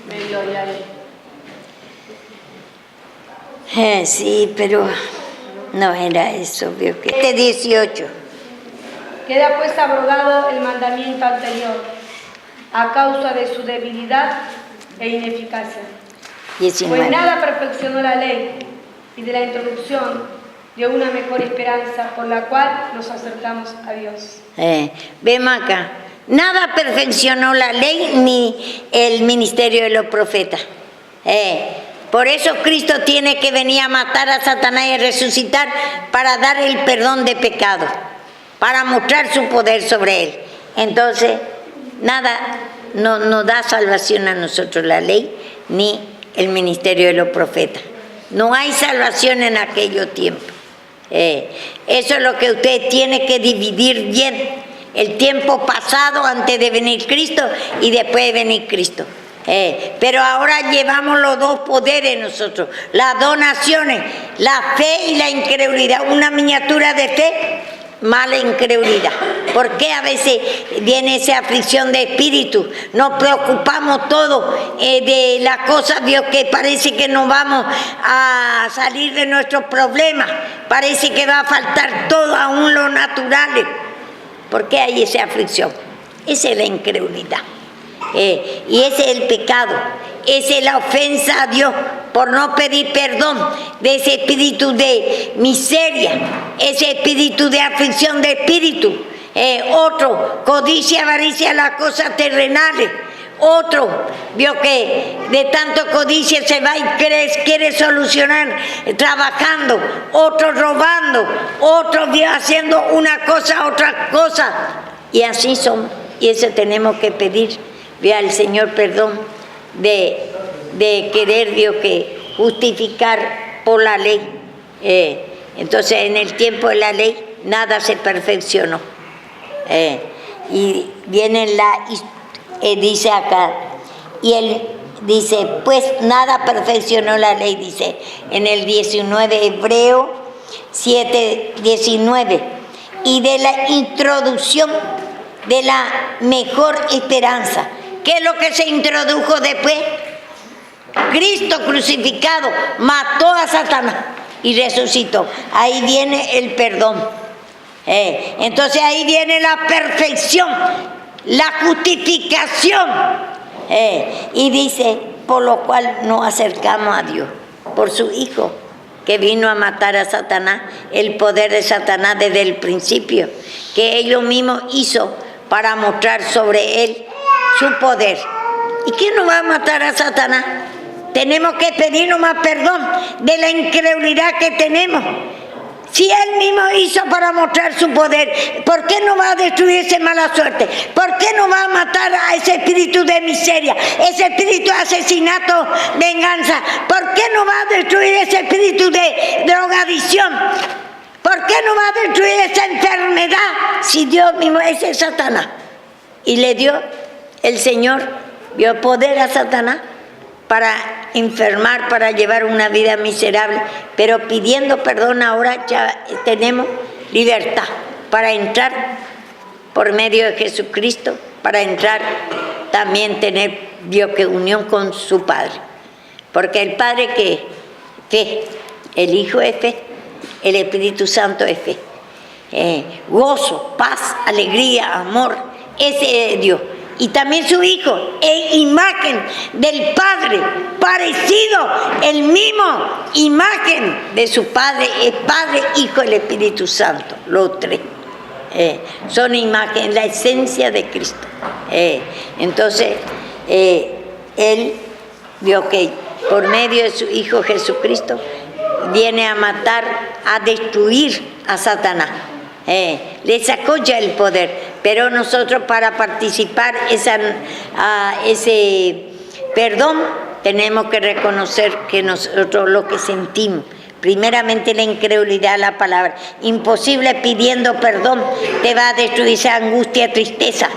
me gloriaré. Sí, pero no era eso, veo que... 18. Queda pues abrogado el mandamiento anterior, a causa de su debilidad e ineficacia. 19. Pues nada perfeccionó la ley, y de la introducción dio una mejor esperanza por la cual nos acercamos a Dios. Vemos acá, nada perfeccionó la ley ni el ministerio de los profetas. Por eso Cristo tiene que venir a matar a Satanás y a resucitar para dar el perdón de pecado, para mostrar su poder sobre él. Entonces, nada no da salvación a nosotros la ley ni el ministerio de los profetas. No hay salvación en aquellos tiempos. Eso es lo que usted tiene que dividir bien. El tiempo pasado antes de venir Cristo y después de venir Cristo. Pero ahora llevamos los dos poderes nosotros, las dos naciones, la fe y la incredulidad. Una miniatura de fe, mala incredulidad. ¿Por qué a veces viene esa aflicción de espíritu? Nos preocupamos todo de las cosas, Dios, que parece que no vamos a salir de nuestros problemas. Parece que va a faltar todo, aún lo natural. ¿Por qué hay esa aflicción? Esa es la incredulidad. Y ese es el pecado, esa es la ofensa a Dios por no pedir perdón de ese espíritu de miseria, ese espíritu de aflicción de espíritu. Otro, codicia, avaricia, las cosas terrenales. Otro, vio que de tanto codicia se va y quiere solucionar trabajando. Otro robando, otro haciendo una cosa, otra cosa. Y así son, y eso tenemos que pedir. Ve al Señor perdón de querer, Dios, que justificar por la ley. Entonces, en el tiempo de la ley, nada se perfeccionó. Y viene dice acá, y él dice, pues nada perfeccionó la ley, dice en el 19, Hebreo 7, 19, y de la introducción de la mejor esperanza. ¿Qué es lo que se introdujo después? Cristo crucificado mató a Satanás. y resucitó. Ahí viene el perdón. Entonces ahí viene la perfección, la justificación. Y dice, por lo cual nos acercamos a Dios, por su Hijo, que vino a matar a Satanás, el poder de Satanás desde el principio, que Él lo mismo hizo para mostrar sobre Él su poder. ¿Y quién nos va a matar a Satanás? Tenemos que pedir nomás perdón de la incredulidad que tenemos. Si Él mismo hizo para mostrar su poder, ¿por qué no va a destruir esa mala suerte? ¿Por qué no va a matar a ese espíritu de miseria, ese espíritu de asesinato, venganza? ¿Por qué no va a destruir ese espíritu de drogadicción? ¿Por qué no va a destruir esa enfermedad si Dios mismo es el Satanás? Y le dio, el Señor dio poder a Satanás para enfermar, para llevar una vida miserable, pero pidiendo perdón ahora ya tenemos libertad para entrar por medio de Jesucristo, para entrar también tener unión con su Padre. Porque el Padre que es fe, el Hijo es fe, el Espíritu Santo es fe. Gozo, paz, alegría, amor, ese es Dios. Y también su Hijo, en imagen del Padre, parecido, el mismo imagen de su Padre, el Padre, Hijo, el Espíritu Santo, los tres. Son imagen, la esencia de Cristo. Entonces, Él vio que por medio de su Hijo Jesucristo viene a matar, a destruir a Satanás. Le sacó ya el poder, pero nosotros para participar ese perdón tenemos que reconocer que nosotros lo que sentimos, primeramente la incredulidad a la palabra, imposible pidiendo perdón, te va a destruir esa angustia, tristeza.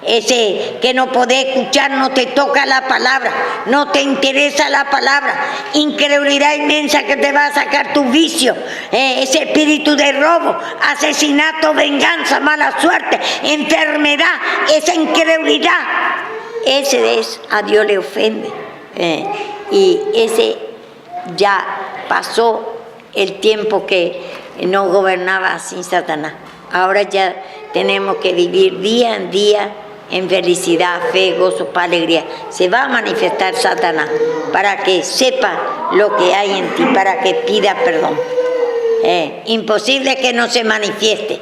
Ese que no podés escuchar, no te toca la palabra, no te interesa la palabra, incredulidad inmensa que te va a sacar tu vicio, ese espíritu de robo, asesinato, venganza, mala suerte, enfermedad, esa incredulidad, ese es, a Dios le ofende, y ese ya pasó el tiempo que no gobernaba sin Satanás. Ahora ya tenemos que vivir día en día en felicidad, fe, gozo, paz, alegría. Se va a manifestar Satanás para que sepa lo que hay en ti, para que pida perdón. Imposible que no se manifieste,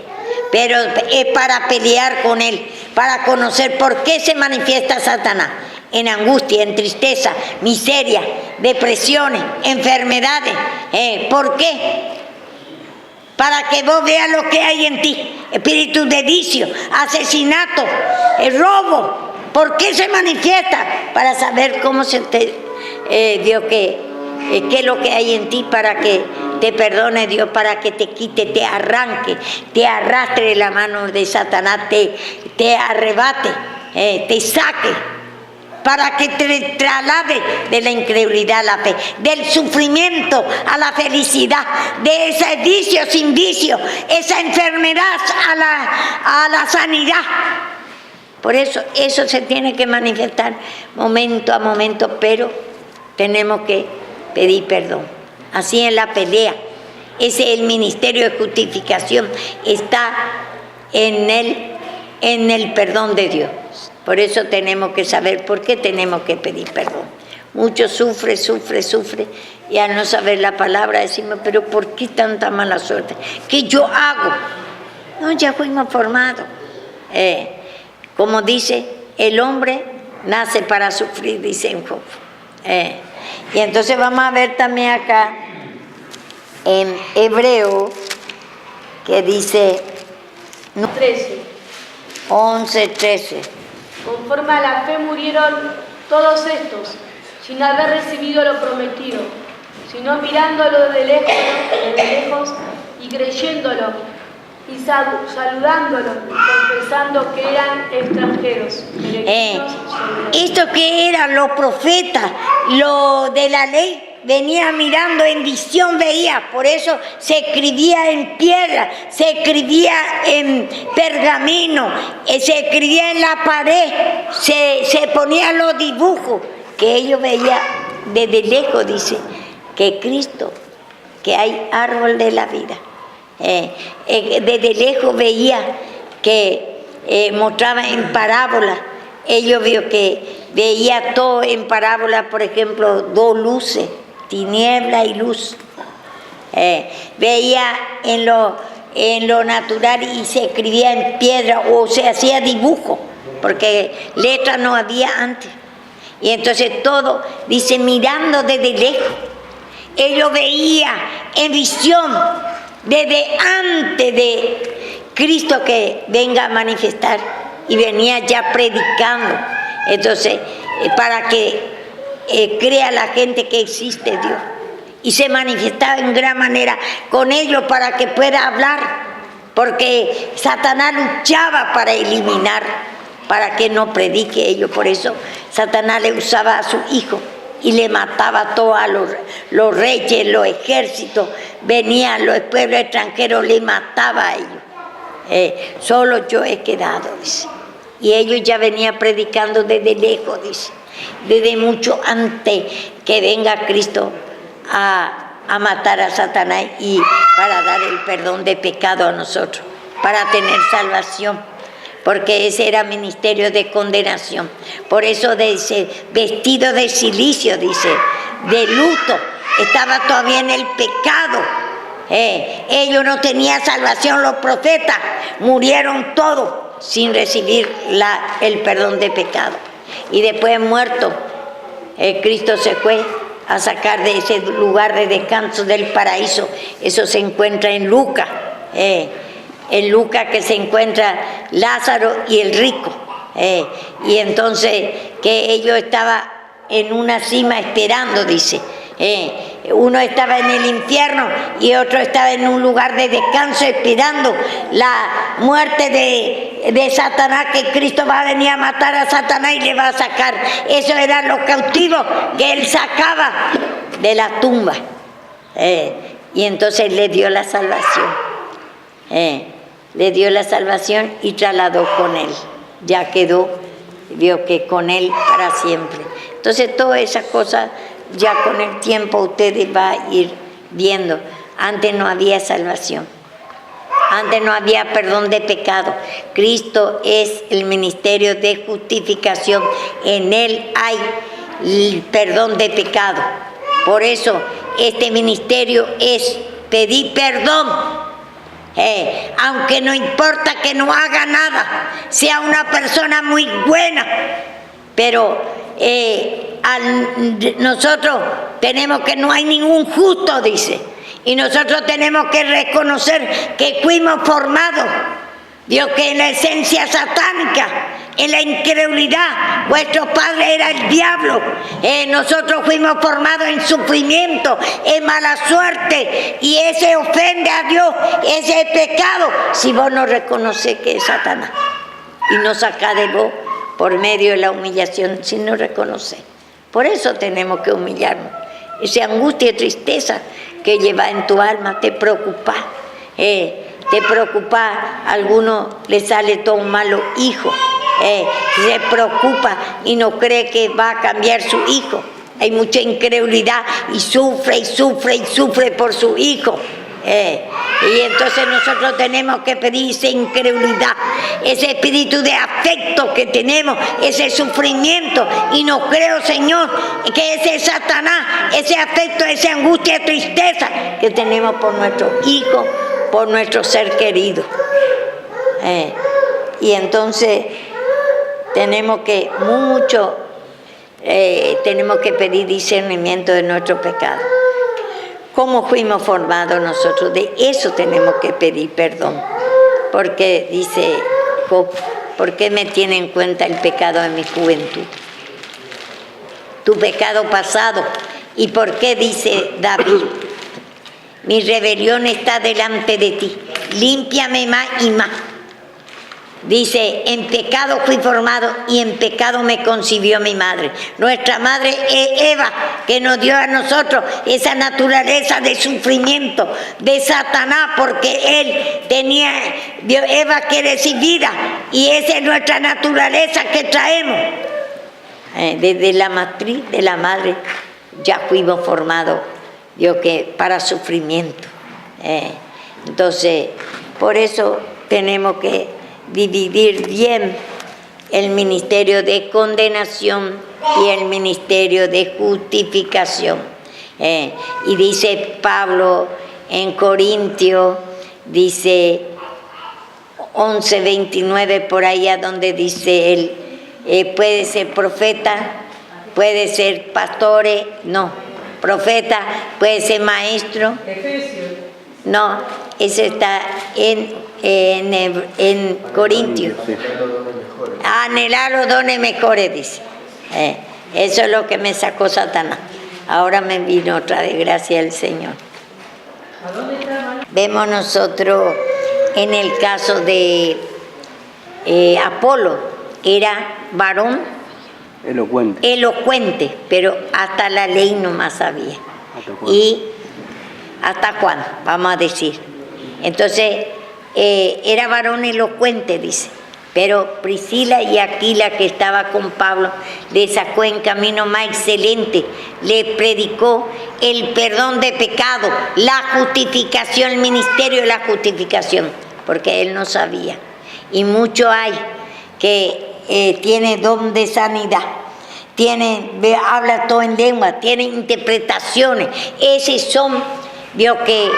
pero es para pelear con él, para conocer por qué se manifiesta Satanás. En angustia, en tristeza, miseria, depresiones, enfermedades. ¿Por qué? Para que vos veas lo que hay en ti, espíritu de vicio, asesinato, robo. ¿Por qué se manifiesta? Para saber cómo se te dio qué es lo que hay en ti, para que te perdone Dios, para que te quite, te arranque, te arrastre de la mano de Satanás, te arrebate, te saque, para que te traslade de la incredulidad a la fe, del sufrimiento a la felicidad, de ese vicio sin vicio, esa enfermedad a la sanidad. Por eso se tiene que manifestar momento a momento, pero tenemos que pedir perdón. Así en la pelea, ese es el ministerio de justificación, está en el perdón de Dios. Por eso tenemos que saber por qué tenemos que pedir perdón. Muchos sufren, y al no saber la palabra decimos, pero ¿por qué tanta mala suerte? ¿Qué yo hago? No, ya fuimos formados. Como dice, el hombre nace para sufrir, dice en Job. Y entonces vamos a ver también acá en Hebreo, que dice 11:13. Conforme a la fe murieron todos estos, sin haber recibido lo prometido, sino mirándolo de lejos y creyéndolo, y saludándolo, confesando que eran extranjeros. Esto que eran los profetas, lo de la ley, venía mirando en visión, veía, por eso se escribía en piedra, se escribía en pergamino, se escribía en la pared, se ponían los dibujos, que ellos veían desde lejos, dice, que Cristo, que hay árbol de la vida. Desde lejos veía que mostraba en parábola. Ellos vio que veía todo en parábola, por ejemplo, dos luces, tiniebla y luz. Veía en lo natural y se escribía en piedra o se hacía dibujo, porque letra no había antes. Y entonces todo, dice, mirando desde lejos. Ellos veía en visión desde antes de Cristo que venga a manifestar, y venía ya predicando. Entonces, para que crea la gente que existe Dios, y se manifestaba en gran manera con ellos para que pueda hablar, porque Satanás luchaba para eliminar, para que no predique ellos. Por eso Satanás le usaba a su hijo y le mataba a todos los reyes, los ejércitos, venían los pueblos extranjeros, le mataba a ellos. Solo yo he quedado, dice. Y ellos ya venían predicando desde lejos, dice, desde mucho antes que venga Cristo a matar a Satanás, y para dar el perdón de pecado a nosotros, para tener salvación, porque ese era ministerio de condenación. Por eso dice, vestido de cilicio, dice, de luto, estaba todavía en el pecado. Ellos no tenían salvación, los profetas murieron todos sin recibir el perdón de pecado. Y después muerto, Cristo se fue a sacar de ese lugar de descanso del paraíso. Eso se encuentra en Lucas, que se encuentra Lázaro y el rico. Y entonces que ellos estaban en una cima esperando, dice. Uno estaba en el infierno y otro estaba en un lugar de descanso esperando la muerte de Satanás, que Cristo va a venir a matar a Satanás y le va a sacar. Esos eran los cautivos que él sacaba de la tumba. Y entonces le dio la salvación. Le dio la salvación y trasladó con él. Ya quedó, vio que con él para siempre. Entonces todas esas cosas ya con el tiempo ustedes van a ir viendo. Antes no había salvación, antes no había perdón de pecado. Cristo es el ministerio de justificación, en él hay el perdón de pecado. Por eso este ministerio es pedir perdón, aunque no importa que no haga nada, sea una persona muy buena, pero nosotros tenemos que no hay ningún justo, dice, y nosotros tenemos que reconocer que fuimos formados, Dios, que en la esencia satánica, en la incredulidad, vuestro padre era el diablo, nosotros fuimos formados en sufrimiento, en mala suerte, y ese ofende a Dios, ese es pecado, si vos no reconoces que es Satanás, y no sacás de vos por medio de la humillación, si no reconoce. Por eso tenemos que humillarnos. Esa angustia y tristeza que lleva en tu alma, te preocupa. A alguno le sale todo un malo hijo. Se preocupa y no cree que va a cambiar su hijo. Hay mucha incredulidad y sufre por su hijo. Y entonces nosotros tenemos que pedir esa incredulidad, ese espíritu de afecto que tenemos, ese sufrimiento, y no creo, Señor, que ese Satanás, ese afecto, esa angustia, tristeza que tenemos por nuestro hijo, por nuestro ser querido. Y entonces tenemos que tenemos que pedir discernimiento de nuestro pecado. ¿Cómo fuimos formados nosotros? De eso tenemos que pedir perdón. Porque dice Job, ¿por qué me tiene en cuenta el pecado de mi juventud? Tu pecado pasado. ¿Y por qué dice David? Mi rebelión está delante de ti. Límpiame más y más. Dice, en pecado fui formado y en pecado me concibió mi madre. Nuestra madre es Eva, que nos dio a nosotros esa naturaleza de sufrimiento de Satanás, porque él Eva quiere decir vida, y esa es nuestra naturaleza que traemos. Desde la matriz de la madre ya fuimos formados Dios, que para sufrimiento. Entonces, por eso tenemos que dividir bien el ministerio de condenación y el ministerio de justificación. Y dice Pablo en Corintios, dice 11:29 por allá, donde dice él, puede ser profeta, puede ser pastor, no, profeta, puede ser maestro. No, eso está en Corintios. Anhelar los dones mejores, dice. Eso es lo que me sacó Satanás. Ahora me vino otra desgracia del Señor. Vemos nosotros en el caso de Apolo, era varón elocuente, pero hasta la ley nomás sabía. ¿Y hasta cuándo? Vamos a decir. Entonces, era varón elocuente, dice. Pero Priscila y Aquila, que estaba con Pablo, le sacó en camino más excelente, le predicó el perdón de pecado, la justificación, el ministerio de la justificación, porque él no sabía. Y mucho hay que tiene don de sanidad, habla todo en lengua, tiene interpretaciones. Esos son, vio que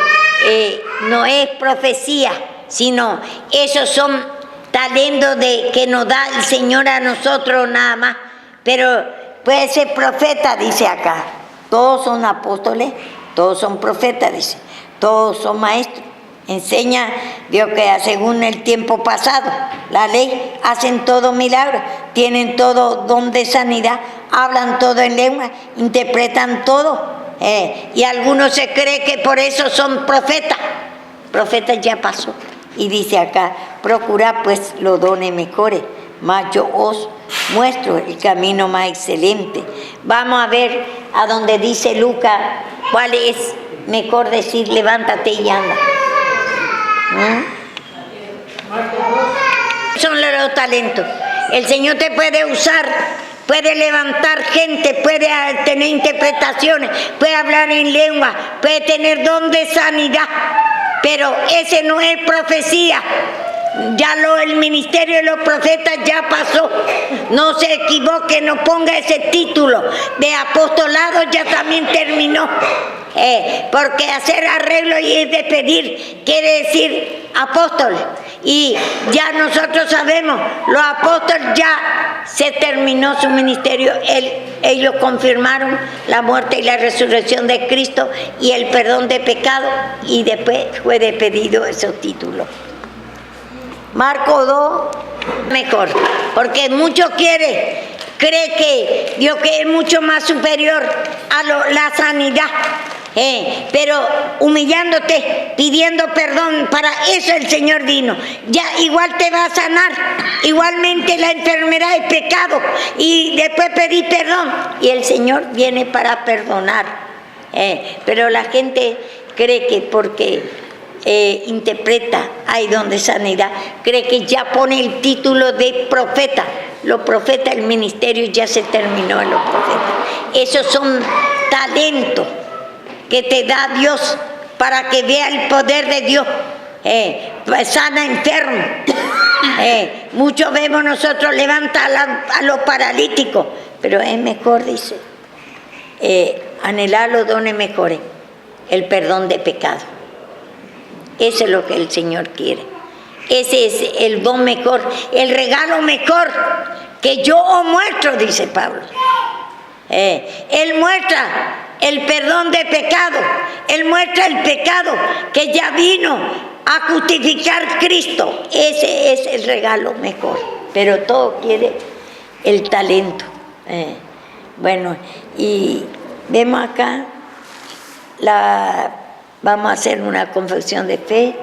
no es profecía, sino esos son talentos que nos da el Señor a nosotros nada más. Pero puede ser profeta, dice acá. Todos son apóstoles, todos son profetas, dice. Todos son maestros. Enseña, vio que según el tiempo pasado, la ley, hacen todo milagro, tienen todo don de sanidad, hablan todo en lengua, interpretan todo. Y algunos se cree que por eso son profetas. Profetas ya pasó. Y dice acá, procurad pues los dones mejores, mas yo os muestro el camino más excelente. Vamos a ver a donde dice Lucas, cuál es mejor decir, levántate y anda. Son los talentos. El Señor te puede usar, puede levantar gente, puede tener interpretaciones, puede hablar en lengua, puede tener don de sanidad. Pero ese no es profecía. Ya el ministerio de los profetas ya pasó. No se equivoque, no ponga ese título de apostolado, ya también terminó. Porque hacer arreglo y despedir quiere decir apóstol. Y ya nosotros sabemos, los apóstoles ya se terminó su ministerio. Ellos confirmaron la muerte y la resurrección de Cristo y el perdón de pecado, y después fue despedido esos títulos. Marcos 2, mejor, porque muchos cree que Dios que es mucho más superior a la sanidad. Pero humillándote, pidiendo perdón, para eso el Señor vino. Ya igual te va a sanar, igualmente la enfermedad es pecado, y después pedir perdón, y el Señor viene para perdonar. Pero la gente cree que porque interpreta, hay don de sanidad, cree que ya pone el título de profeta. Los profetas, el ministerio ya se terminó en los profetas. Esos son talentos que te da Dios para que vea el poder de Dios. Sana enfermo. Muchos vemos nosotros, levanta a los paralíticos, pero es mejor, dice, anhelar los dones mejores, el perdón de pecado. Eso es lo que el Señor quiere. Ese es el don mejor, el regalo mejor que yo os muestro, dice Pablo. Él muestra el perdón de pecado, Él muestra el pecado que ya vino a justificar Cristo. Ese es el regalo mejor, pero todo quiere el talento. Bueno, y vemos acá, vamos a hacer una confesión de fe.